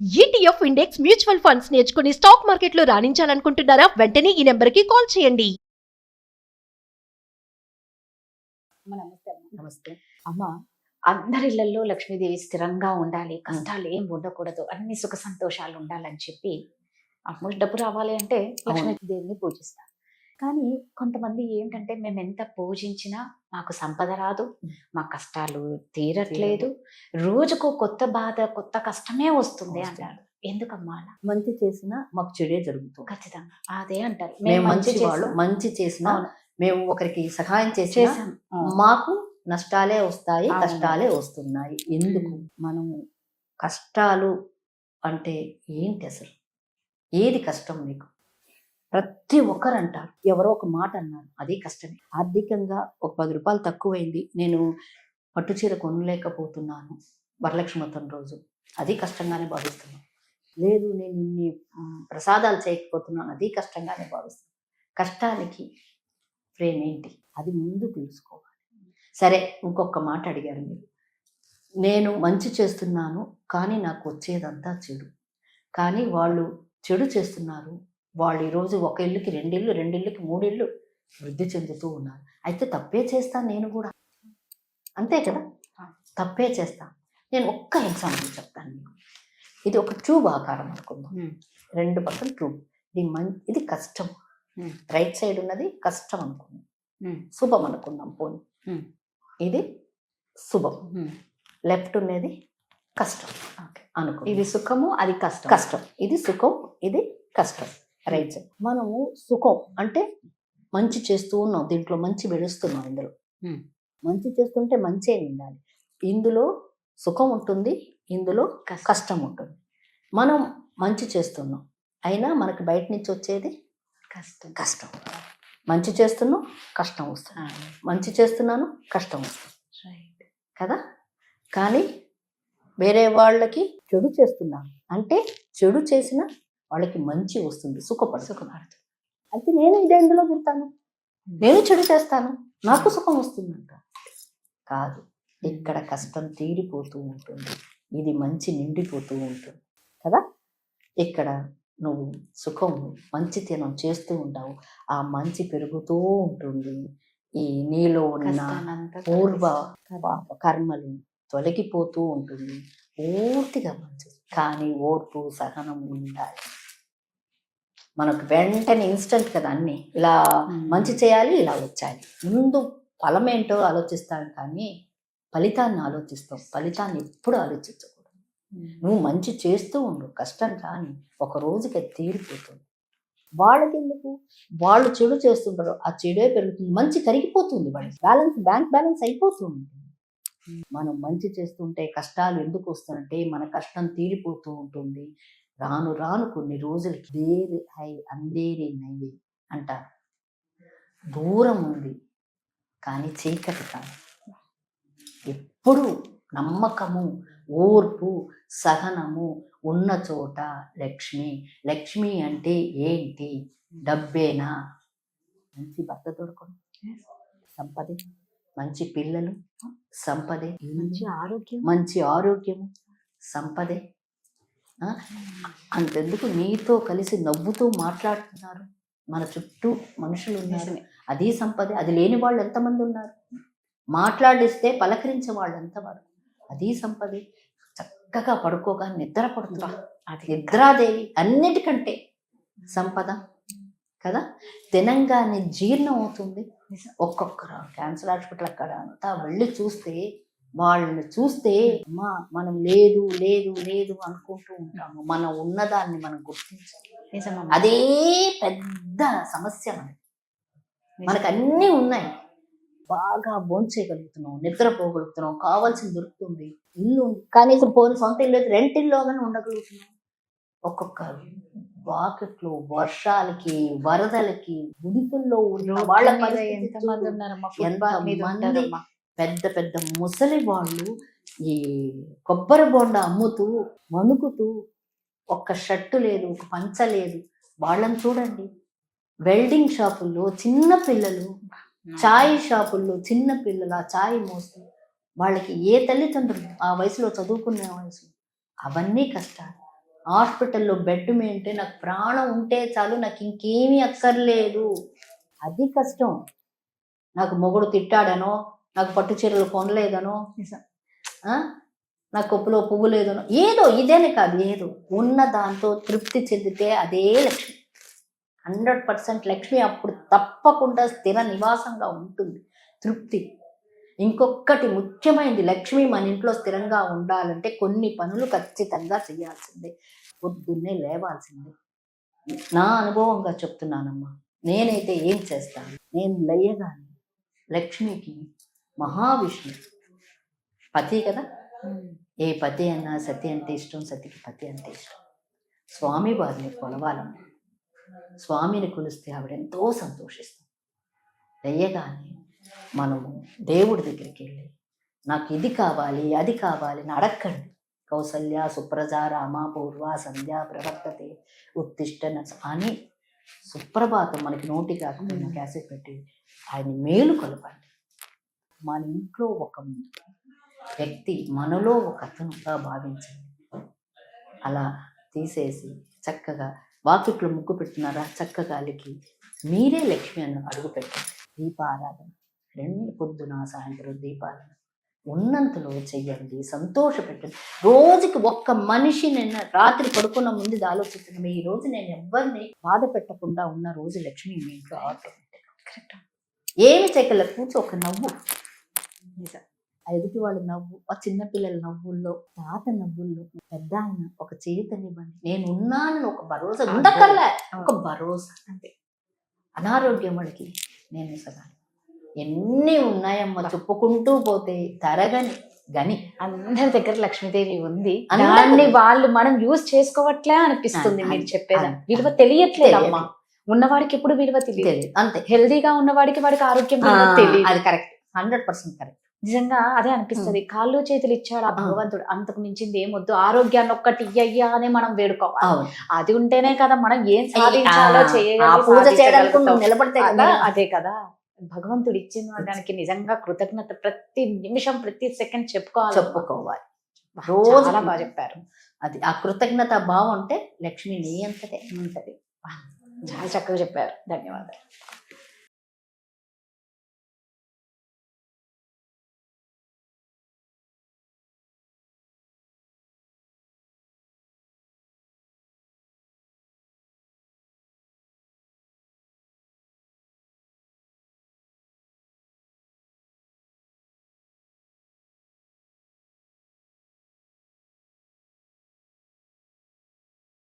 ETF index mutual funds నేర్చుకుని stock మార్కెట్లో రాణించాలనుకుంటున్నారా? వెంటనే ఈ నెంబర్కి కాల్ చేయండి. నమస్తే అమ్మ. నమస్తే అమ్మ. అందరి ఇళ్లలో లక్ష్మీదేవి స్థిరంగా ఉండాలి, కష్టాలు ఏం ఉండకూడదు, అన్ని సుఖ సంతోషాలు ఉండాలని చెప్పి అమ్మ డబ్బు రావాలి అంటే లక్ష్మీదేవిని పూజిస్తాం. కానీ కొంతమంది ఏంటంటే మేము ఎంత పూజించినా మాకు సంపద రాదు, మా కష్టాలు తీరట్లేదు, రోజుకు కొత్త బాధ కొత్త కష్టమే వస్తుంది అంటారు. ఎందుకమ్మా అలా? మంచి చేసినా మాకు చెడే జరుగుతుంది. ఖచ్చితంగా అదే అంటారు. మేము మంచి వాళ్ళు మంచి చేసినా, మేము ఒకరికి సహాయం చేసాం, మాకు నష్టాలే వస్తాయి, కష్టాలే వస్తున్నాయి. ఎందుకు? మనము కష్టాలు అంటే ఏంటి అసలు? ఏది కష్టం మీకు? ప్రతి ఒక్కరు అంటారు, ఎవరో ఒక మాట అన్నారు, అదే కష్టమే. ఆర్థికంగా ఒక 10 రూపాయలు తక్కువైంది, నేను పట్టు చీర కొనలేకపోతున్నాను వరలక్ష్మి వ్రతం రోజు, అది కష్టంగానే భావిస్తున్నాను. లేదు, నేను ఇన్ని ప్రసాదాలు చేయకపోతున్నాను, అది కష్టంగానే భావిస్తున్నాను. కష్టానికి ఫ్రేమ్ ఏంటి? అది ముందు తెలుసుకోవాలి. సరే, ఇంకొక మాట అడిగారు మీరు, నేను మంచి చేస్తున్నాను కానీ నాకు వచ్చేదంతా చెడు, కానీ వాళ్ళు చెడు చేస్తున్నారు, వాళ్ళు ఈరోజు ఒక ఇల్లుకి 2 ఇళ్ళు, 2 ఇళ్ళకి 3 ఇళ్ళు వృద్ధి చెందుతూ ఉన్నారు. అయితే తప్పే చేస్తాను నేను కూడా, అంతే కదా, తప్పే చేస్తాను. నేను ఒక్క ఎగ్జాంపుల్ చెప్తాను మీకు. ఇది ఒక ట్యూబ్ ఆకారం అనుకుందాం, 2 పక్కన ట్యూబ్. ఇది కష్టం, రైట్ సైడ్ ఉన్నది కష్టం అనుకుందాం, శుభం అనుకుందాం పోనీ. ఇది శుభం, లెఫ్ట్ ఉన్నది కష్టం అనుకో. ఇది సుఖము, అది కష్టం. కష్టం, ఇది సుఖం, ఇది కష్టం, రైట్ సైడ్. మనము సుఖం అంటే మంచి చేస్తూ ఉన్నాం, దీంట్లో మంచి వెలుస్తున్నాం. ఇందులో మంచి చేస్తుంటే మంచే ఉండాలి. ఇందులో సుఖం ఉంటుంది, ఇందులో కష్టం ఉంటుంది. మనం మంచి చేస్తున్నాం, అయినా మనకు బయట నుంచి వచ్చేది కష్టం. మంచి చేస్తున్నాం, కష్టం వస్తుంది, మంచి చేస్తున్నాను, కష్టం వస్తుంది కదా. కానీ వేరే వాళ్ళకి చెడు చేస్తున్నాను అంటే చెడు చేసిన వాళ్ళకి మంచి వస్తుంది, సుఖపడుతుంది. అయితే నేను ఇదే ఇందులో పుడతాను, నేను చెడు చేస్తాను, నాకు సుఖం వస్తుందంట. కాదు, ఇక్కడ కష్టం తీరిపోతూ ఉంటుంది, ఇది మంచి నిండిపోతూ ఉంటుంది కదా. ఇక్కడ నువ్వు సుఖం మంచితనం చేస్తూ ఉంటావు, ఆ మంచి పెరుగుతూ ఉంటుంది. ఈ నీలో ఉన్న పూర్వ కర్మలు తొలగిపోతూ ఉంటుంది, పూర్తిగా మంచిది. కానీ ఓర్పు సహనం ఉండాలి. మనకు వెంటనే ఇన్స్టెంట్ కదా అన్ని, ఇలా మంచి చేయాలి, ఇలా వచ్చాలి. ముందు ఫలం ఏంటో ఆలోచిస్తాను కానీ ఫలితాన్ని ఆలోచిస్తాం. ఫలితాన్ని ఎప్పుడు ఆలోచించకూడదు. నువ్వు మంచి చేస్తూ ఉండు, కష్టం కానీ ఒక రోజుకి అది తీరిపోతుంది. వాళ్ళకి ఎందుకు? వాళ్ళు చెడు చేస్తుంటారు, ఆ చెడే పెరుగుతుంది, మంచి కరిగిపోతుంది, వాళ్ళ బ్యాంక్ బ్యాలెన్స్ అయిపోతూ ఉంటుంది. మనం మంచి చేస్తుంటే కష్టాలు ఎందుకు వస్తాయంటే మన కష్టం తీరిపోతూ ఉంటుంది. రాను రాను కొన్ని రోజులకి దేరి హై అందేరి నయ్యి అంటారు, దూరం ఉంది కానీ చీకటి కాదు. ఎప్పుడు నమ్మకము, ఓర్పు, సహనము ఉన్న చోట లక్ష్మి. లక్ష్మి అంటే ఏంటి? డబ్బేనా? మంచి భర్త దొరకడం సంపదే, మంచి పిల్లలు సంపదే, మంచి ఆరోగ్యము సంపదే. అంతెందుకు నీతో కలిసి నవ్వుతూ మాట్లాడుతున్నారు, మన చుట్టూ మనుషులు ఉన్నారు, అది సంపదే. అది లేని వాళ్ళు ఎంతమంది ఉన్నారు? మాట్లాడిస్తే పలకరించే వాళ్ళు ఎంతవరకు, అది సంపదే. చక్కగా పడుకోగా నిద్ర పడుతుందా, అది నిద్రాదేవి అన్నిటికంటే సంపద కదా. తినంగానే జీర్ణం అవుతుంది. ఒక్కొక్కరు క్యాన్సర్ హాస్పిటల్ అక్కడ అంతా వెళ్ళి చూస్తే, వాళ్ళని చూస్తే అమ్మా మనం లేదు లేదు లేదు అనుకుంటూ ఉంటాము. మనం ఉన్నదాన్ని మనం గుర్తించాలి, అదే పెద్ద సమస్య. మనకు అన్నీ ఉన్నాయి, బాగా భోంచేయగలుగుతున్నాం, నిద్రపోగలుగుతున్నాం, కావాల్సింది దొరుకుతుంది, ఇల్లు ఉంది, కనీసం పోని సొంత ఇల్లు అయితే రెంటిల్లోగానే ఉండగలుగుతున్నాం. ఒక్కొక్క వాకిట్లో వర్షాలకి, వరదలకి, గుడిపుల్లో ఉన్న వాళ్ళ ఎంతమంది ఉన్నారమ్మా, ఎంతమంది పెద్ద పెద్ద ముసలి వాళ్ళు ఈ కొబ్బరి బొండ అమ్ముతూ వణుకుతూ, ఒక్క షర్టు లేదు, ఒక పంచ లేదు. వాళ్ళని చూడండి. వెల్డింగ్ షాపుల్లో చిన్న పిల్లలు, చాయ్ షాపుల్లో చిన్న పిల్లలు ఆ చాయ్ మోస్తూ, వాళ్ళకి ఏ తల్లిదండ్రులు ఆ వయసులో చదువుకునే వయసు, అవన్నీ కష్టాలు. హాస్పిటల్లో బెడ్ మీద నాకు ప్రాణం ఉంటే చాలు, నాకు ఇంకేమీ అక్కర్లేదు. అది కష్టం. నాకు మొగుడు తిట్టాడనో, నాకు పట్టు చీరలు కొనలేదనో, ఆ? నా కొప్పులో పువ్వు లేదనో, ఏదో ఇదేనే కాదు, ఏదో ఉన్న దాంతో తృప్తి చెందితే అదే లక్ష్మి. 100% లక్ష్మి అప్పుడు తప్పకుండా స్థిర నివాసంగా ఉంటుంది. తృప్తి. ఇంకొకటి ముఖ్యమైనది, లక్ష్మి మన ఇంట్లో స్థిరంగా ఉండాలంటే కొన్ని పనులు ఖచ్చితంగా చేయాల్సిందే. పొద్దున్నే లేవాల్సిందే. నా అనుభవంగా చెప్తున్నానమ్మా. నేనైతే ఏం చేస్తాను, నేను లేయగానే లక్ష్మికి మహావిష్ణు పతి కదా, ఏ పతి అన్నా సతి అంటే ఇష్టం, సతికి పతి అంటే ఇష్టం. స్వామి వారిని కొలవాలమ్మా. స్వామిని కొలిస్తే ఆవిడెంతో సంతోషిస్తాం. లేయగానే మనము దేవుడి దగ్గరికి వెళ్ళి నాకు ఇది కావాలి అది కావాలి అని అడగండి. కౌసల్య సుప్రజ రామ పూర్వ సంధ్య ప్రవర్తతే ఉత్తిష్ట అని సుప్రభాతం మనకి నోటి కాకుండా క్యాసెట్ పెట్టి ఆయన మేలు కలపండి. మన ఇంట్లో ఒక వ్యక్తి మనలో ఒక అతనుగా భావించండి. అలా తీసేసి చక్కగా వాకిట్లో ముగ్గు పెట్టున్నారా, చక్కగా అలికి మీరే లక్ష్మి అని అడుగు పెట్టండి. దీపారాధన 2 పొద్దున సాయంత్రం దీపారాధన ఉన్నంతలో చెయ్యండి, సంతోష పెట్టండి. రోజుకి ఒక్క మనిషిని రాత్రి పడుకున్న ముందు ఆలోచించండి, ఈ రోజు నేను ఎవరిని బాధ పెట్టకుండా ఉన్న రోజు లక్ష్మి మీ ఇంట్లో ఆటోమేటిక్. కరెక్ట్. ఏమి చెక్కల కూర్చో ఒక నవ్వు, ఆ ఎదుటి వాళ్ళ నవ్వు, ఆ చిన్నపిల్లల నవ్వుల్లో, తాత నవ్వుల్లో, పెద్ద ఆయన ఒక చేతనివ్వండి. నేను ఉన్నానని ఒక భరోసా ఉండకల్లా, ఒక భరోసా. అంటే అనారోగ్యం వాడికి నేను సగా ఎన్ని ఉన్నాయమ్మా, చెప్పుకుంటూ పోతే తరగని గని. అందరి దగ్గర లక్ష్మీదేవి ఉంది, అందరి దాన్ని వాళ్ళు మనం యూజ్ చేసుకోవట్లే అనిపిస్తుంది. మీరు చెప్పేదా విలువ తెలియట్లేదు అమ్మా. ఉన్నవాడికి ఎప్పుడు విలువ తెలియదు. అంతే. హెల్దీగా ఉన్నవాడికి వాడికి ఆరోగ్యం తెలియదు. అది కరెక్ట్, 100% కరెక్ట్. నిజంగా అదే అనిపిస్తుంది. కాళ్ళు చేతులు ఇచ్చాడు ఆ భగవంతుడు, అంతకు మించింది ఏమొద్దు. ఆరోగ్యాన్ని ఒక్కటి ఇయ్యా అని మనం వేడుకోవాలి. అది ఉంటేనే కదా మనం ఏం సాధించాలో పూజ చేయడానికి నిలబడితే కదా. అదే కదా భగవంతుడు ఇచ్చిన దానికి నిజంగా కృతజ్ఞత ప్రతి నిమిషం ప్రతి సెకండ్ చెప్పుకోవాలి. రోజు చాలా బాగా చెప్పారు. అది ఆ కృతజ్ఞత భావం ఉంటే లక్ష్మి నీ అంతటే ఉంటది. చాలా చక్కగా చెప్పారు. ధన్యవాదాలు.